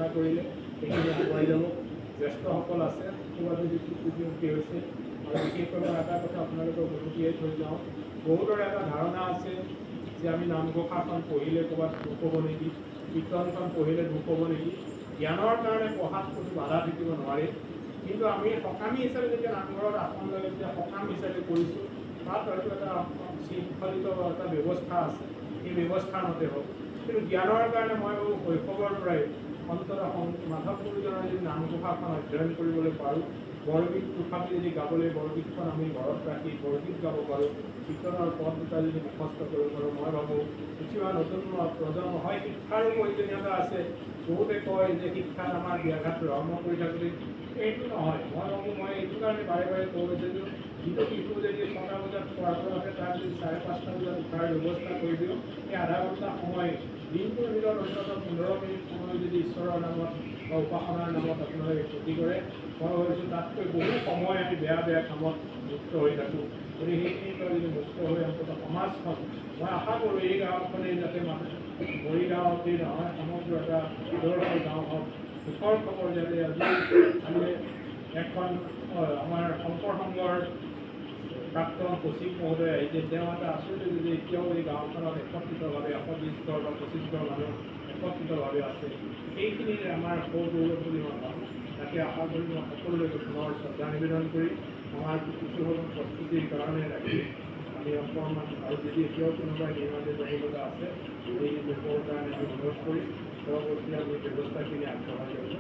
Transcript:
আলোচনা কৰিলে সেইখিনি আগুৱাই যাব। জ্যেষ্ঠসকল আছে ক'ৰবাত যদি ত্ৰুটি হৈছে আৰু বিশেষকৈ মই এটা কথা আপোনালোকক উভতিয়াই থৈ যাওঁ, বহুতৰে এটা ধাৰণা আছে যে আমি নামঘোষাখন পঢ়িলে ক'ৰবাত দুখ হ'ব নেকি, কীৰ্তনখন পঢ়িলে দুখ হ'ব নেকি। জ্ঞানৰ কাৰণে পঢ়াত কোনো বাধা থাকিব নোৱাৰে, কিন্তু আমি সকামী হিচাপে যেতিয়া নামঘৰত আসন লৈ যেতিয়া সকাম হিচাপে কৰিছোঁ তাত হয়তো এটা শৃংখলিত এটা ব্যৱস্থা আছে, সেই ব্যৱস্থাৰ মতে হওক। কিন্তু জ্ঞানৰ কাৰণে মই শৈশৱৰ পৰাই অন্ততঃ মাধৱ গুৰুজনাৰ যদি নামঘোষাখন অধ্যয়ন কৰিবলৈ পাৰোঁ, বৰগীত তথাপি যদি গাবলৈ বৰগীতখন আমি ঘৰত ৰাখি বৰগীত গাব পাৰোঁ, কীৰ্তনৰ পদ দুটা যদি মুখস্থ কৰিব পাৰোঁ, মই ভাবোঁ কিছুমান নতুন প্ৰজন্ম হয় শিক্ষাৰো প্ৰয়োজনীয়তা আছে। বহুতে কয় যে শিক্ষাত আমাৰ ব্যাঘাত গ্ৰহণ কৰি থাকোঁতে, এইটো নহয়। মই ভাবোঁ মই এইটো কাৰণে বাৰে বাৰে কৈ গৈছোঁ যে যিটো শিশু যদি 6টা বজাত খোৱাৰ পৰা আছে তাক যদি 5:30 বজাত উঠাৰ ব্যৱস্থা কৰি দিওঁ, সেই আধা ঘণ্টা সময় দিনটোৰ ভিতৰত অন্ততঃ 15 মিনিট সময় যদি ঈশ্বৰৰ নামত বা উপাসনাৰ নামত আপোনালোকে ক্ষতি কৰে, মই ভাবিছোঁ তাতকৈ বহু সময় আমি বেয়া বেয়া কামত মুক্ত হৈ থাকোঁ। গতিকে সেইখিনিৰ পৰা যদি মুক্ত হৈ অন্ততঃ সমাজখন, মই আশা কৰোঁ এই গাঁওখনেই যাতে মৰিগাঁৱতেই নহয় সমগ্ৰ এটা আদৰ্শ গাঁও হওক। সুখৰ খবৰ যাতে আজি এখন আমাৰ শংকৰ সংঘৰ প্ৰাক্তন সচিব মহোদয় আহিছে, তেওঁ এটা আচলতে যদি এতিয়াও এই গাঁওখনত একত্ৰিতভাৱে 120 ঘৰ বা 25 ঘৰ মানুহ একত্ৰিতভাৱে আছে, সেইখিনিৰে আমাৰ সৌগৌৰৱ বুলি মই ভাবোঁ। তাকে আশা কৰি মই সকলোলৈ পুনৰ শ্ৰদ্ধা নিবেদন কৰি আমাৰ কিছুসংখ্যক প্ৰস্তুতিৰ কাৰণে ৰাখি আমি অকণমান আৰু যদি এতিয়াও কোনোবাই নিৰ্মাণে যাব লগা আছে এই লোকৰ কাৰণে আমি অনুৰোধ কৰি পৰৱৰ্তী আমি ব্যৱস্থাখিনি আগবঢ়াই যাব।